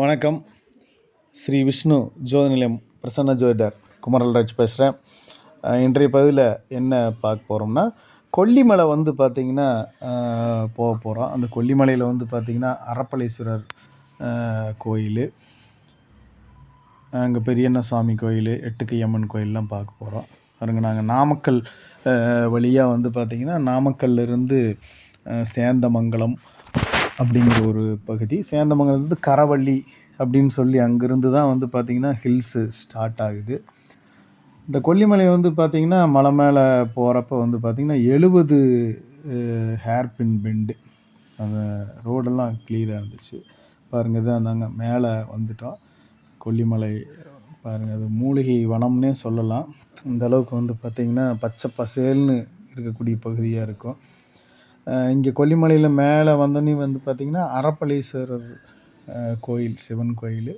வணக்கம். ஸ்ரீ விஷ்ணு ஜோதிநிலையம் பிரசன்ன ஜோதிடர் குமரல்ராஜ் பேசுகிறேன். இன்றைய பதிவில் என்ன பார்க்க போகிறோம்னா, கொல்லிமலை வந்து பார்த்திங்கன்னா போக போகிறோம். அந்த கொல்லிமலையில் வந்து பார்த்திங்கன்னா அரப்பளீஸ்வரர் கோயில், அங்கே பெரியண்ணசாமி கோயில், எட்டுக்கையம்மன் கோயிலெலாம் பார்க்க போகிறோம். பாருங்க, நாங்கள் நாமக்கல் வழியாக வந்து பார்த்திங்கன்னா நாமக்கல்லிருந்து சேந்தமங்கலம் அப்படிங்கிற ஒரு பகுதி, சேந்தமங்கலத்து கரவள்ளி அப்படின்னு சொல்லி அங்கேருந்து தான் வந்து பார்த்திங்கன்னா ஹில்ஸு ஸ்டார்ட் ஆகுது. இந்த கொல்லிமலை வந்து பார்த்திங்கன்னா மலை மேலே போகிறப்ப வந்து பார்த்திங்கன்னா 70 ஹேர்பின் பெண்டு, அந்த ரோடெல்லாம் கிளியராக இருந்துச்சு. பாருங்கள், தான் நாங்கள் மேலே வந்துட்டோம். கொல்லிமலை பாருங்கள், அது மூலிகை வனம்னே சொல்லலாம். இந்த அளவுக்கு வந்து பார்த்திங்கன்னா பச்சை பசேல்னு இருக்கக்கூடிய பகுதியாக இருக்கும். இங்கே கொல்லிமலையில் மேலே வந்தோன்னே வந்து பார்த்திங்கன்னா அரப்பளீஸ்வரர் கோயில், சிவன் கோயில்,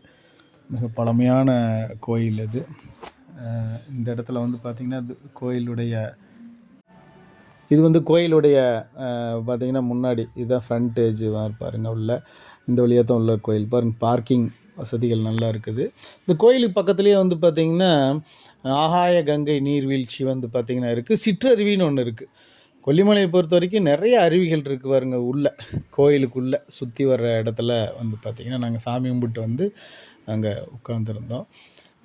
மிக பழமையான கோயில் அது. இந்த இடத்துல வந்து பார்த்திங்கன்னா இது வந்து கோயிலுடைய பார்த்திங்கன்னா முன்னாடி இதுதான் ஃப்ரண்டேஜ் பாருங்கள். உள்ள இந்த வழியாக தான் உள்ள கோயில் பாருங்கள். பார்க்கிங் வசதிகள் நல்லா இருக்குது. இந்த கோயிலுக்கு பக்கத்துலேயே வந்து பார்த்திங்கன்னா ஆகாய கங்கை நீர்வீழ்ச்சி வந்து பார்த்திங்கன்னா இருக்குது. சிற்றருவின்னு ஒன்று இருக்குது. கொல்லிமலையை பொறுத்த வரைக்கும் நிறைய அருவிகள் இருக்குது பாருங்க. உள்ளே கோயிலுக்குள்ளே சுற்றி வர்ற இடத்துல வந்து பார்த்திங்கன்னா நாங்கள் சாமி கும்பிட்டு வந்து அங்கே உட்காந்துருந்தோம்.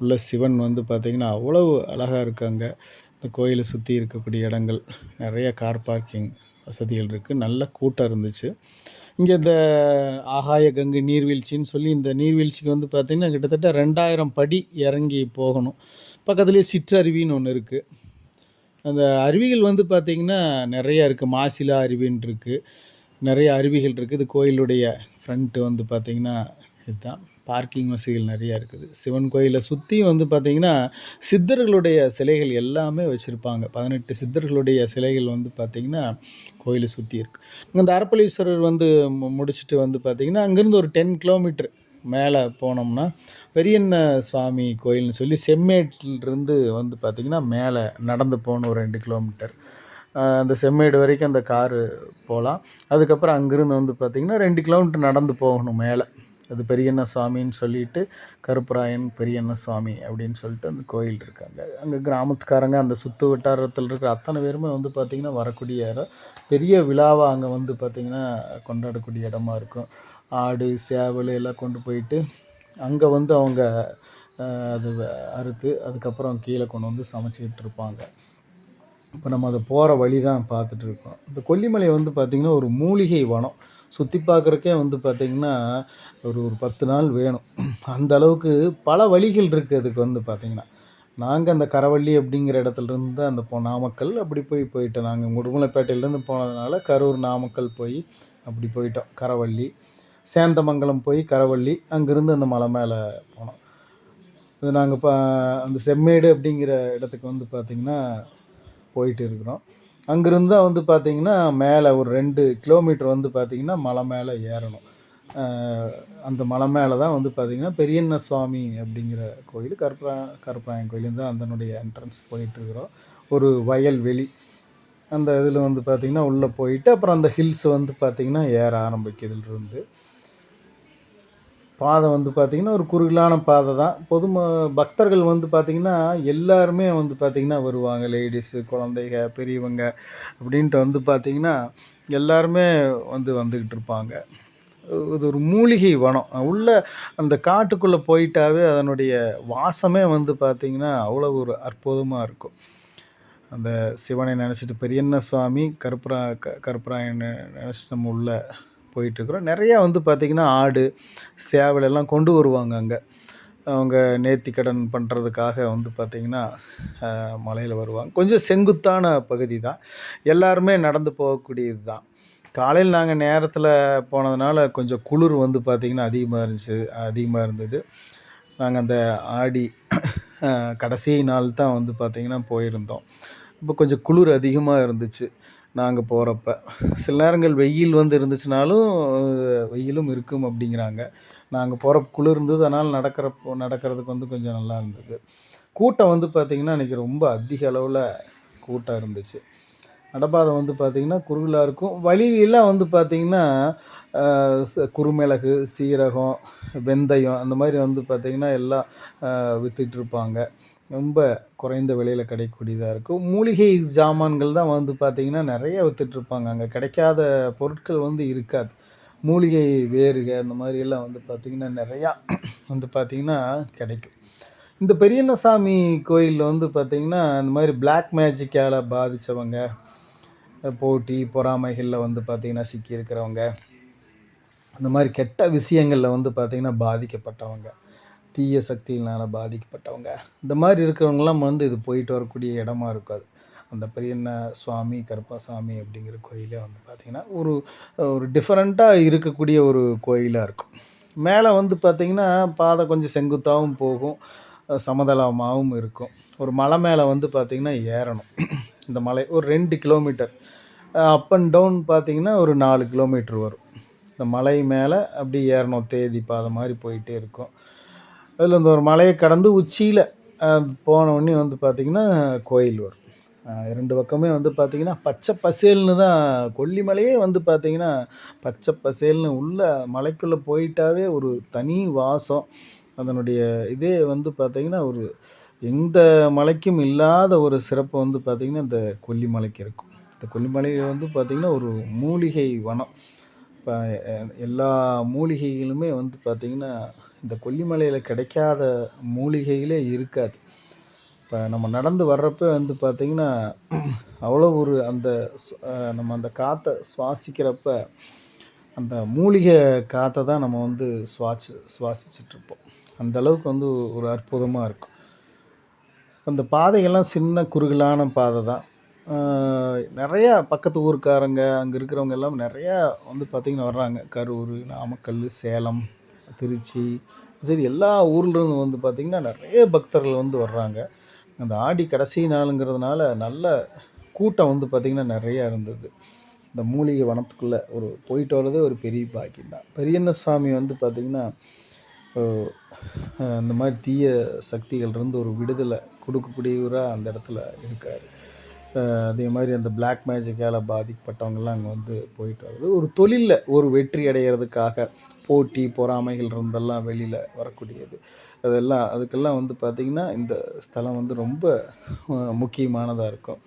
உள்ள சிவன் வந்து பார்த்திங்கன்னா அவ்வளவு அழகாக இருக்குது. அங்கே இந்த கோயிலை சுற்றி இருக்கக்கூடிய இடங்கள் நிறைய கார் பார்க்கிங் வசதிகள் இருக்குது. நல்ல கூட்டம் இருந்துச்சு. இங்கே இந்த ஆகாய கங்கை நீர்வீழ்ச்சின்னு சொல்லி இந்த நீர்வீழ்ச்சிக்கு வந்து பார்த்திங்கன்னா கிட்டத்தட்ட 2000 படி இறங்கி போகணும். பக்கத்துலேயே சிற்றருவின்னு ஒன்று இருக்குது. அந்த அருவிகள் வந்து பார்த்திங்கன்னா நிறையா இருக்குது. மாசிலா அருவின்னு இருக்குது, நிறைய அருவிகள் இருக்குது. இது கோயிலுடைய ஃப்ரண்ட்டு வந்து பார்த்திங்கன்னா இதுதான். பார்க்கிங் வசதிகள் நிறையா இருக்குது. சிவன் கோயிலை சுற்றி வந்து பார்த்திங்கன்னா சித்தர்களுடைய சிலைகள் எல்லாமே வச்சுருப்பாங்க. 18 சித்தர்களுடைய சிலைகள் வந்து பார்த்திங்கன்னா கோயிலை சுற்றி இருக்குது. இந்த அரப்பளீஸ்வரர் வந்து முடிச்சுட்டு வந்து பார்த்திங்கன்னா அங்கேருந்து ஒரு 10 கிலோமீட்டர் மேலே போனோம்னா பெரியண்ண சுவாமி கோயில்னு சொல்லி செம்மேட்டிலிருந்து வந்து பார்த்திங்கன்னா மேலே நடந்து போகணும் ஒரு 2 கிலோமீட்டர். அந்த செம்மேடு வரைக்கும் அந்த காரு போகலாம். அதுக்கப்புறம் அங்கேருந்து வந்து பார்த்திங்கன்னா 2 கிலோமீட்டர் நடந்து போகணும் மேலே. அது பெரியண்ண சுவாமின்னு சொல்லிட்டு கருப்பராயன் பெரியண்ண சுவாமி அப்படின்னு சொல்லிட்டு அந்த கோயில் இருக்காங்க. அங்கே கிராமத்துக்காரங்க அந்த சுற்று வட்டாரத்தில் இருக்கிற அத்தனை பேருமே வந்து பார்த்திங்கன்னா வரக்கூடிய பெரிய விழாவாக அங்கே வந்து பார்த்திங்கன்னா கொண்டாடக்கூடிய இடமா இருக்கும். ஆடு சேவல் எல்லாம் கொண்டு போயிட்டு அங்கே வந்து அவங்க அது அறுத்து அதுக்கப்புறம் கீழே கொண்டு வந்து சமைச்சிக்கிட்டு இருப்பாங்க. இப்போ நம்ம அதை போகிற வழி தான் பார்த்துட்ருக்கோம். இந்த கொல்லிமலை வந்து பார்த்திங்கன்னா ஒரு மூலிகை வனம். சுற்றி பார்க்குறக்கே வந்து பார்த்திங்கன்னா ஒரு 10 நாள் வேணும். அந்த அளவுக்கு பல வழிகள் இருக்குது அதுக்கு வந்து பார்த்திங்கன்னா. நாங்கள் அந்த கரவள்ளி அப்படிங்கிற இடத்துலேருந்து அந்த நாமக்கல் அப்படி போயிட்டோம். நாங்கள் உடுமலைப்பேட்டையிலேருந்து போனதுனால கரூர் நாமக்கல் போய் அப்படி போயிட்டோம். கரவள்ளி சேந்தமங்கலம் போய் கரவள்ளி, அங்கேருந்து அந்த மலை மேலே போனோம். இது நாங்கள் அந்த செம்மேடு அப்படிங்கிற இடத்துக்கு வந்து பார்த்திங்கன்னா போயிட்டு இருக்கிறோம். அங்கேருந்து தான் வந்து பார்த்திங்கன்னா மேலே ஒரு 2 கிலோமீட்டர் வந்து பார்த்திங்கன்னா மலை மேலே ஏறணும். அந்த மலை மேலே தான் வந்து பார்த்திங்கன்னா பெரியண்ண சுவாமி அப்படிங்கிற கோயில், கருப்பராயன் கோயில் தான் அதனுடைய என்ட்ரன்ஸ் போயிட்டுருக்குறோம். ஒரு வயல்வெளி அந்த இதில் வந்து பார்த்திங்கன்னா உள்ளே போயிட்டு அப்புறம் அந்த ஹில்ஸ் வந்து பார்த்திங்கன்னா ஏற ஆரம்பிக்கிறதுலேருந்து பாதை வந்து பார்த்திங்கன்னா ஒரு குறுகலான பாதை தான். பக்தர்கள் வந்து பார்த்திங்கன்னா எல்லாருமே வந்து பார்த்திங்கன்னா வருவாங்க. லேடிஸு, குழந்தைங்க, பெரியவங்க அப்படின்ட்டு வந்து பார்த்திங்கன்னா எல்லாருமே வந்துக்கிட்டு இருப்பாங்க. இது ஒரு மூலிகை வனம். உள்ள அந்த காட்டுக்குள்ளே போயிட்டாவே அதனுடைய வாசமே வந்து பார்த்திங்கன்னா அவ்வளோ ஒரு அற்புதமாக இருக்கும். அந்த சிவனை நினச்சிட்டு பெரியண்ண சுவாமி கருப்பராயனை நினச்சிட்டு நம்ம உள்ள போயிட்டுருக்குறோம். நிறையா வந்து பார்த்திங்கன்னா ஆடு சேவலெல்லாம் கொண்டு வருவாங்க. அங்கே அவங்க நேர்த்திக்கடன் பண்ணுறதுக்காக வந்து பார்த்திங்கன்னா மலையில் வருவாங்க. கொஞ்சம் செங்குத்தான பகுதி தான், எல்லாருமே நடந்து போகக்கூடியது தான். காலையில் நாங்கள் நேரத்தில் போனதுனால கொஞ்சம் குளிர் வந்து பார்த்திங்கன்னா அதிகமாக இருந்தது. நாங்கள் அந்த ஆடி கடைசி நாள் தான் வந்து பார்த்திங்கன்னா போயிருந்தோம். இப்போ கொஞ்சம் குளிர் அதிகமாக இருந்துச்சு நாங்கள் போகிறப்ப. சில நேரங்கள் வெயில் வந்து இருந்துச்சுனாலும் வெயிலும் இருக்கும் அப்படிங்கிறாங்க. நாங்கள் போகிறப்ப குளிர் இருந்தது, அதனால் நடக்கிறதுக்கு வந்து கொஞ்சம் நல்லா இருந்தது. கூட்டம் வந்து பார்த்திங்கன்னா இன்றைக்கி ரொம்ப அதிக அளவில் கூட்டம் இருந்துச்சு. நடப்பாதை வந்து பார்த்திங்கன்னா குறுகலா இருக்கும். வழியெல்லாம் வந்து பார்த்திங்கன்னா குறுமிளகு, சீரகம், வெந்தயம் அந்த மாதிரி வந்து பார்த்திங்கன்னா எல்லாம் வித்துட்ருப்பாங்க. ரொம்ப குறைந்த விலையில கிடைக்கக்கூடியதா இருக்கும். மூலிகை ஜாமான்கள் தான் வந்து பார்த்திங்கன்னா நெறைய வித்துட்ருப்பாங்க. அங்கே கிடைக்காத பொருட்கள் வந்து இருக்காது. மூலிகை வேருக அந்த மாதிரியெல்லாம் வந்து பார்த்திங்கன்னா நெறையா வந்து பார்த்திங்கன்னா கிடைக்கும். இந்த பெரியண்ணசாமி கோயில்ல வந்து பார்த்திங்கன்னா, இந்த மாதிரி பிளாக் மேஜிக்கால பாதித்தவங்க, போட்டி, பொறாமைகள்ல வந்து பார்த்திங்கன்னா சிக்கியிருக்கிறவங்க, அந்த மாதிரி கெட்ட விஷயங்கள்ல வந்து பார்த்திங்கன்னா பாதிக்கப்பட்டவங்க, தீய சக்தியினால் பாதிக்கப்பட்டவங்க, இந்த மாதிரி இருக்கிறவங்கலாம் வந்து இது போயிட்டு வரக்கூடிய இடமா இருக்கும் அது. அந்த பெரியண்ண சுவாமி, கருப்பசாமி அப்படிங்கிற கோயிலே வந்து பார்த்திங்கன்னா, ஒரு ஒரு டிஃபரெண்ட்டாக இருக்கக்கூடிய ஒரு கோயிலா இருக்கும். மேலே வந்து பார்த்திங்கன்னா, பாதை கொஞ்சம் செங்குத்தாவும் போகும், சமதளமாகவும் இருக்கும். ஒரு மலை மேலே வந்து பார்த்திங்கன்னா ஏறணும். இந்த மலை ஒரு 2 கிலோமீட்டர் அப் அண்ட் டவுன் பார்த்திங்கன்னா ஒரு 4 கிலோமீட்டர் வரும். இந்த மலை மேலே அப்படி ஏறணும், தேதி பாதை மாதிரி போயிட்டே இருக்கும். அதில் இந்த ஒரு மலையை கடந்து உச்சியில் போனவுடனே வந்து பார்த்திங்கன்னா கோயில் வரும். 2 பக்கமே வந்து பார்த்திங்கன்னா பச்சை பசேல்னு தான், கொல்லிமலையே வந்து பார்த்திங்கன்னா பச்சை பசேல்னு உள்ள மலைக்குள்ளே போயிட்டாவே ஒரு தனி வாசம். அதனுடைய இதே வந்து பார்த்திங்கன்னா ஒரு எந்த மலைக்கும் இல்லாத ஒரு சிறப்பு வந்து பார்த்திங்கன்னா இந்த கொல்லிமலைக்கு இருக்கும். இந்த கொல்லிமலை வந்து பார்த்திங்கன்னா ஒரு மூலிகை வனம். இப்போ எல்லா மூலிகைகளுமே வந்து பார்த்திங்கன்னா இந்த கொல்லிமலையில் கிடைக்காத மூலிகைகளே இருக்காது. இப்போ நம்ம நடந்து வர்றப்ப வந்து பார்த்திங்கன்னா அவ்வளோ ஒரு அந்த நம்ம அந்த காற்றை சுவாசிக்கிறப்ப அந்த மூலிகை காற்றை தான் நம்ம வந்து சுவாசிச்சிட்ருப்போம். அந்த அளவுக்கு வந்து ஒரு அற்புதமாக இருக்கும். அந்த பாதைகள்லாம் சின்ன குறுகலான பாதை தான். நிறையா பக்கத்து ஊர்க்காரங்க அங்கே இருக்கிறவங்க எல்லாம் நிறையா வந்து பார்த்திங்கன்னா வர்றாங்க. கரூர், நாமக்கல், சேலம், திருச்சி, சரி எல்லா ஊர்லேருந்து வந்து பார்த்திங்கன்னா நிறைய பக்தர்கள் வந்து வர்றாங்க. அந்த ஆடி கடைசி நாளுங்கிறதுனால நல்ல கூட்டம் வந்து பார்த்திங்கன்னா நிறையா இருந்தது. இந்த மூலிகை வனத்துக்குள்ளே ஒரு போயிட்டு வர்றதே ஒரு பெரிய பாக்கியம் தான். பெரியண்ணசாமி வந்து பார்த்திங்கன்னா இந்த மாதிரி தீய சக்திகள்லேருந்து ஒரு விடுதலை கொடுக்கக்கூடியவராக அந்த இடத்துல இருக்கார். அதே மாதிரி அந்த பிளாக் மேஜிக்கால் பாதிக்கப்பட்டவங்கெல்லாம் அங்கே வந்து போயிட்டு வருது. ஒரு தொழிலில் ஒரு வெற்றி அடைகிறதுக்காக போட்டி, பொறாமைகள் இருந்தெல்லாம் வெளியில் வரக்கூடியது. அதெல்லாம் அதுக்கெல்லாம் வந்து பார்த்திங்கன்னா இந்த ஸ்தலம் வந்து ரொம்ப முக்கியமானதாக இருக்கும்.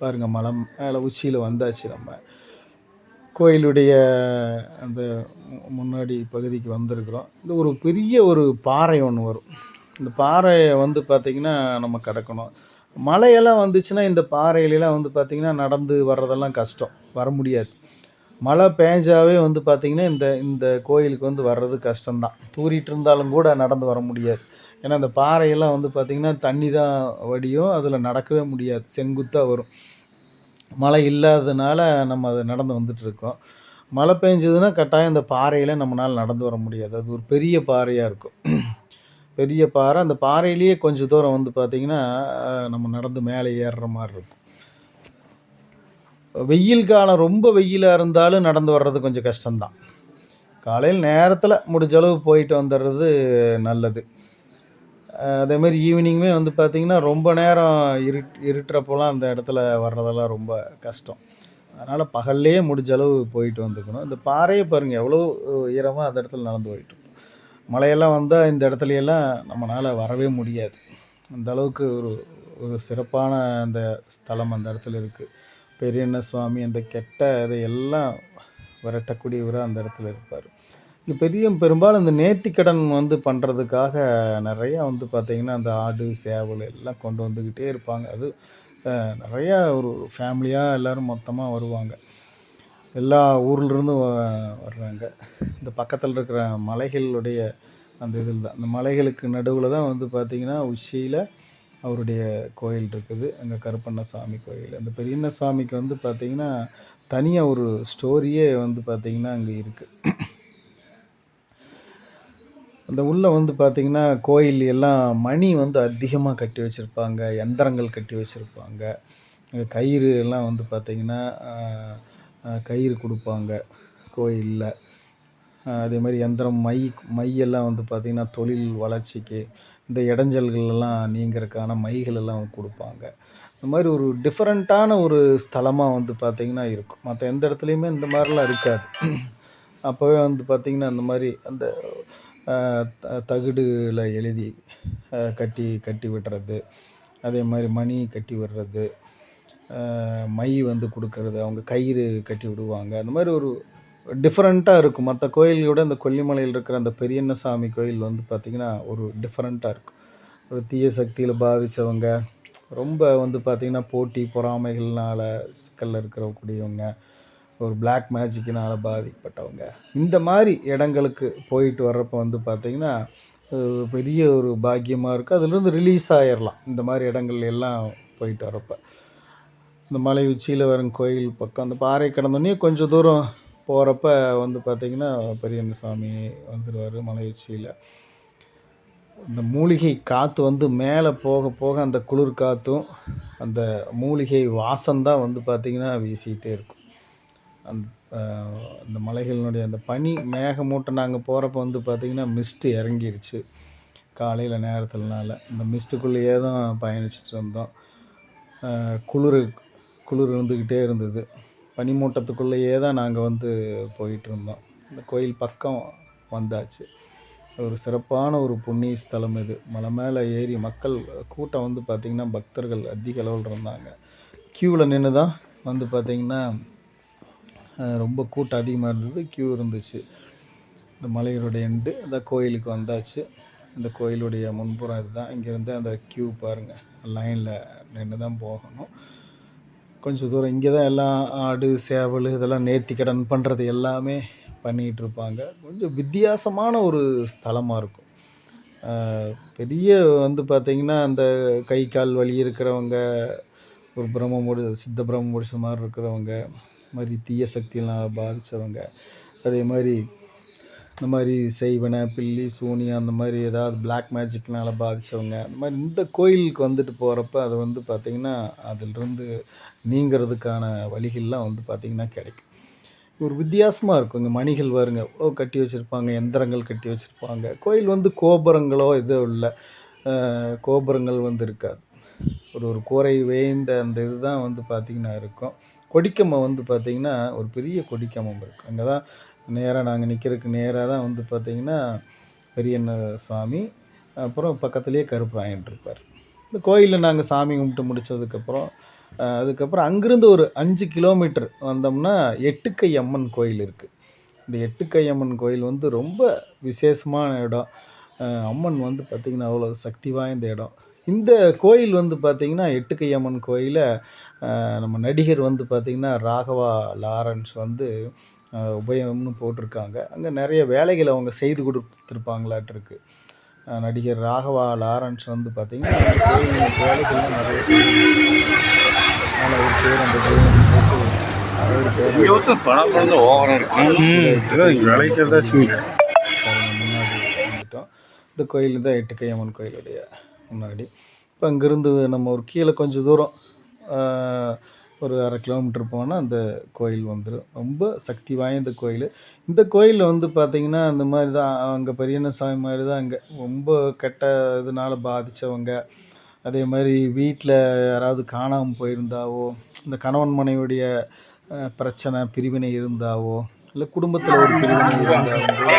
பாருங்கள், மலை மேலே உச்சியில் வந்தாச்சு நம்ம. கோயிலுடைய அந்த முன்னாடி பகுதிக்கு வந்திருக்கிறோம். இது ஒரு பெரிய ஒரு பாறை ஒன்று வரும். இந்த பாறையை வந்து பார்த்திங்கன்னா நம்ம கடக்கணும். மழையெல்லாம் வந்துச்சுன்னா இந்த பாறையிலலாம் வந்து பார்த்திங்கன்னா நடந்து வர்றதெல்லாம் கஷ்டம், வர முடியாது. மழை பேஞ்சாவே வந்து பார்த்திங்கன்னா இந்த இந்த கோயிலுக்கு வந்து வர்றது கஷ்டம்தான். தூறிட்டு இருந்தாலும் கூட நடந்து வர முடியாது. ஏன்னா இந்த பாறையெல்லாம் வந்து பார்த்திங்கன்னா தண்ணி தான் வடியும், அதில் நடக்கவே முடியாது, செங்குத்தாக வரும். மழை இல்லாததுனால நம்ம அதை நடந்து வந்துட்டுருக்கோம். மழை பெஞ்சதுன்னா கட்டாயம் இந்த பாறையில் நம்மளால் நடந்து வர முடியாது. அது ஒரு பெரிய பாறையாக இருக்கும். பெரிய பாறை. அந்த பாறையிலேயே கொஞ்சம் தூரம் வந்து பார்த்திங்கன்னா நம்ம நடந்து மேலே ஏறுற மாதிரி இருக்கும். வெயில் காலம் ரொம்ப வெயிலாக இருந்தாலும் நடந்து வர்றது கொஞ்சம் கஷ்டம்தான். காலையில் நேரத்தில் முடிஞ்ச அளவு போயிட்டு வந்துடுறது நல்லது. அதேமாதிரி ஈவினிங்குமே வந்து பார்த்திங்கன்னா ரொம்ப நேரம் இருட்டுறப்போலாம் அந்த இடத்துல வர்றதெல்லாம் ரொம்ப கஷ்டம். அதனால் பகல்லையே முடிஞ்ச அளவு போயிட்டு வந்துக்கணும். இந்த பாறையை பாருங்கள் எவ்வளோ ஈரமாக அந்த இடத்துல நடந்து போயிட்டுருக்கும். மழையெல்லாம் வந்தால் இந்த இடத்துலையெல்லாம் நம்மளால் வரவே முடியாது. அந்த அளவுக்கு ஒரு ஒரு சிறப்பான அந்த ஸ்தலம் அந்த இடத்துல இருக்குது. பெரியண்ண சுவாமி அந்த கெட்ட இதையெல்லாம் விரட்டக்கூடியவராக அந்த இடத்துல இருப்பார். இங்கே பெரும்பாலும் இந்த நேர்த்திக்கடன் வந்து பண்ணுறதுக்காக நிறையா வந்து பார்த்திங்கன்னா அந்த ஆடு, சேவல் எல்லாம் கொண்டு வந்துக்கிட்டே இருப்பாங்க. அது நிறையா ஒரு ஃபேமிலியாக எல்லோரும் மொத்தமாக வருவாங்க. எல்லா ஊர்லேருந்தும் வர்றாங்க. இந்த பக்கத்தில் இருக்கிற மலைகளுடைய அந்த இதில் தான், அந்த மலைகளுக்கு நடுவில் தான் வந்து பார்த்திங்கன்னா உச்சியில் அவருடைய கோயில் இருக்குது. அங்கே கருப்பண்ணசாமி கோயில். அந்த பெரியண்ணசாமிக்கு வந்து பார்த்திங்கன்னா தனியாக ஒரு ஸ்டோரியே வந்து பார்த்திங்கன்னா அங்கே இருக்குது. அந்த உள்ளே வந்து பார்த்திங்கன்னா கோயில் எல்லாம் மணி வந்து அதிகமாக கட்டி வச்சுருப்பாங்க, யந்திரங்கள் கட்டி வச்சுருப்பாங்க. கயிறு எல்லாம் வந்து பார்த்திங்கன்னா கயிறு கொடுப்பாங்க கோயிலில். அதே மாதிரி யந்திரம் மையெல்லாம் வந்து பார்த்திங்கன்னா தொழில் வளர்ச்சிக்கு இந்த இடைஞ்சல்களெல்லாம் நீங்கிறதுக்கான மைகளெல்லாம் கொடுப்பாங்க. இந்த மாதிரி ஒரு டிஃப்ரெண்ட்டான ஒரு ஸ்தலமாக வந்து பார்த்திங்கன்னா இருக்கும். மற்ற எந்த இடத்துலையுமே இந்த மாதிரிலாம் இருக்காது. அப்போவே வந்து பார்த்திங்கன்னா அந்த மாதிரி அந்த தகடுல எழுதி கட்டி கட்டி விடுறது, அதே மாதிரி மணி கட்டி விடுறது, மை வந்து கொடுக்கறது, அவங்க கயிறு கட்டி விடுவாங்க. அந்த மாதிரி ஒரு டிஃப்ரெண்ட்டாக இருக்கும். மற்ற கோயிலோட இந்த கொல்லிமலையில் இருக்கிற அந்த பெரியண்ணசாமி கோயில் வந்து பார்த்திங்கன்னா ஒரு டிஃப்ரெண்ட்டாக இருக்கும். ஒரு தீய சக்தியில் பாதித்தவங்க, ரொம்ப வந்து பார்த்திங்கன்னா போட்டி பொறாமைகள்னால சிக்கலில் இருக்கிறக்கூடியவங்க, ஒரு பிளாக் மேஜிக்கினால் பாதிக்கப்பட்டவங்க, இந்த மாதிரி இடங்களுக்கு போயிட்டு வர்றப்போ வந்து பார்த்திங்கன்னா பெரிய ஒரு பாக்கியமாக இருக்குது. அதிலிருந்து ரிலீஸ் ஆகிடலாம் இந்த மாதிரி இடங்கள் எல்லாம் போயிட்டு வரப்போ. இந்த மலை உச்சியில் வரும் கோயில் பக்கம் அந்த பாறை கடந்தோடனே கொஞ்சம் தூரம் போகிறப்ப வந்து பார்த்திங்கன்னா பெரியண்ணசாமி வந்துடுவார் மலை உச்சியில். இந்த மூலிகை காற்று வந்து மேலே போக போக அந்த குளிர் காற்றும் அந்த மூலிகை வாசம்தான் வந்து பார்த்திங்கன்னா வீசிக்கிட்டே இருக்கும். அந்த மலைகளினுடைய அந்த பனி மேகமூட்டம் நாங்கள் போகிறப்ப வந்து பார்த்திங்கன்னா மிஸ்ட்டு இறங்கிருச்சு காலையில் நேரத்தில்னால. இந்த மிஸ்ட்டுக்குள்ளேயே தான் பயணிச்சுட்டு இருந்தோம். குளிர் இருந்துக்கிட்டே இருந்தது. பனிமூட்டத்துக்குள்ளேயே தான் நாங்கள் வந்து போயிட்டுருந்தோம். இந்த கோயில் பக்கம் வந்தாச்சு. ஒரு சிறப்பான ஒரு புண்ணிய ஸ்தலம் இது. மலை மேலே ஏறி மக்கள் கூட்டம் வந்து பார்த்திங்கன்னா பக்தர்கள் அதிக அளவில் இருந்தாங்க. க்யூவில் நின்று தான் வந்து பார்த்திங்கன்னா ரொம்ப கூட்டம் அதிகமாக இருந்தது. க்யூ இருந்துச்சு. இந்த மலையினுடைய எண்டு அந்த கோயிலுக்கு வந்தாச்சு. இந்த கோயிலுடைய முன்புறம் இதுதான். இங்கேருந்து அந்த க்யூ பாருங்கள், லைனில் நின்று தான் போகணும். கொஞ்சம் தூரம் இங்கே தான் எல்லாம் ஆடு சேவல் இதெல்லாம் நேர்த்திக்கடன் பண்ணுறது எல்லாமே பண்ணிகிட்ருப்பாங்க. கொஞ்சம் வித்தியாசமான ஒரு ஸ்தலமாக இருக்கும். பெரிய வந்து பார்த்திங்கன்னா அந்த கை கால் வலி இருக்கிறவங்க, ஒரு சித்த பிரம்ம முடிச்ச மாதிரி இருக்கிறவங்க, மாதிரி தீய சக்தியெல்லாம் பாதித்தவங்க, அதே மாதிரி இந்த மாதிரி செய்வனை பில்லி சூனியம் அந்த மாதிரி ஏதாவது பிளாக் மேஜிக்னால் பாதித்தவங்க, அந்த மாதிரி இந்த கோயிலுக்கு வந்துட்டு போகிறப்ப அது வந்து பார்த்திங்கன்னா அதிலிருந்து நீங்கிறதுக்கான வழிகள்லாம் வந்து பார்த்திங்கன்னா கிடைக்கும். ஒரு வித்தியாசமாக இருக்கும். இங்கே மணிகள் வருங்க கட்டி வச்சுருப்பாங்க, எந்திரங்கள் கட்டி வச்சுருப்பாங்க. கோயில் வந்து கோபுரங்களோ எதுவும் இல்லை, கோபுரங்கள் வந்து இருக்காது. ஒரு கூரை வேய்ந்த அந்த இதுதான் வந்து பார்த்திங்கன்னா இருக்கும். கொடிக்கம்பம் வந்து பார்த்திங்கன்னா ஒரு பெரிய கொடிக்கம்பம் இருக்குது. அங்கே தான் நேராக நாங்கள் நிற்கிறதுக்கு நேராக தான் வந்து பார்த்திங்கன்னா பெரியண்ணசாமி, அப்புறம் பக்கத்துலேயே கருப்பராயன் இருப்பார். இந்த கோயிலில் நாங்கள் சாமி கும்பிட்டு முடித்ததுக்கப்புறம் அதுக்கப்புறம் அங்கேருந்து ஒரு 5 கிலோமீட்டர் வந்தோம்னா எட்டுக்கை அம்மன் கோயில் இருக்குது. இந்த எட்டுக்கை அம்மன் கோயில் வந்து ரொம்ப விசேஷமான இடம். அம்மன் வந்து பார்த்திங்கன்னா அவ்வளோ சக்தி வாய்ந்த இடம். இந்த கோயில் வந்து பார்த்திங்கன்னா எட்டுக்கை அம்மன் கோயிலை நம்ம நடிகர் வந்து பார்த்திங்கன்னா ராகவா லாரன்ஸ் வந்து உபயம்னு போட்டிருக்காங்க. அங்கே நிறைய வேலைகளை அவங்க செய்து கொடுத்துருப்பாங்களாட்டிருக்கு. நடிகர் ராகவா லாரன்ஸ் வந்து பார்த்திங்கன்னா வேலைகள்லாம் நிறைய வந்துட்டோம். இந்த கோயில் தான் எட்டுக்கை அம்மன் கோயிலுடைய முன்னாடி. இப்போ அங்கேருந்து நம்ம ஒரு கீழே கொஞ்சம் தூரம் ஒரு 1/2 கிலோமீட்டர் போனால் அந்த கோயில் வந்துடும். ரொம்ப சக்தி வாய்ந்த கோயில். இந்த கோயிலில் வந்து பார்த்திங்கன்னா அந்த மாதிரி தான் அங்கே பெரியண்ணசாமி மாதிரி தான் அங்கே ரொம்ப கெட்ட இதனால் பாதித்தவங்க, அதே மாதிரி வீட்டில் யாராவது காணாமல் போயிருந்தாவோ, இந்த கணவன் மனைவியுடைய பிரச்சனை பிரிவினை இருந்தாவோ, இல்லை குடும்பத்தில் ஒரு பிரிவினை இருந்தாலும் கூட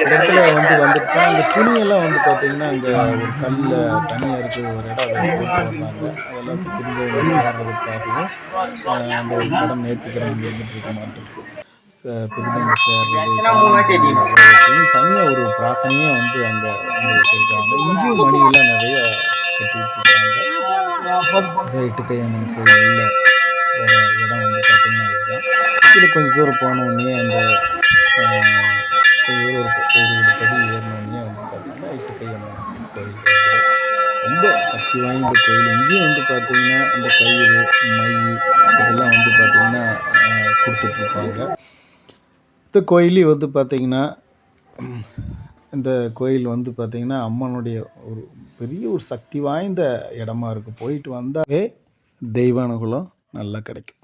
இடத்துல வந்துட்டு அந்த துணியெல்லாம் வந்து பார்த்திங்கன்னா அங்கே ஒரு கல்லில் தனியாக இருக்கிற ஒரு இடம் அதை போட்டு வந்தாங்க. அதெல்லாம் திரும்ப சேர்றதுக்காகவும் அந்த ஒரு கடன் நேர்த்திக்கடன் அங்கே இருந்துட்டு இருக்க மாட்டிருக்கு. திரும்ப சேர்றது தனியாக ஒரு பிரார்த்தனையாக வந்து அங்கே வச்சுருக்காங்க. இங்கேயும் மணியெல்லாம் நிறைய கட்டிகிட்டு இருக்காங்க. எட்டுக்கை அம்மன் கோயிலில் ஒரு இடம் வந்து பார்த்திங்கன்னா இதுதான். இதில் கொஞ்சம் தூரம் போனோடனே அந்த கொஞ்சம் ஒரு 20 படி ஏறினோடனே வந்து பார்த்திங்கன்னா எட்டுக்கை அம்மன் கோயில் இருக்குது. ரொம்ப சக்தி வாய்ந்த கோயில். இங்கேயும் வந்து பார்த்திங்கன்னா அந்த கயிறு மை இதெல்லாம் வந்து பார்த்திங்கன்னா கொடுத்துட்ருப்பாங்க. இந்த கோயிலையும் வந்து பார்த்திங்கன்னா இந்த கோயில் வந்து பார்த்திங்கன்னா அம்மனுடைய ஒரு பெரிய ஒரு சக்தி வாய்ந்த இடமா இருக்குது. போயிட்டு வந்தாலே தெய்வ அனுகூலம் நல்லா கிடைக்கும்.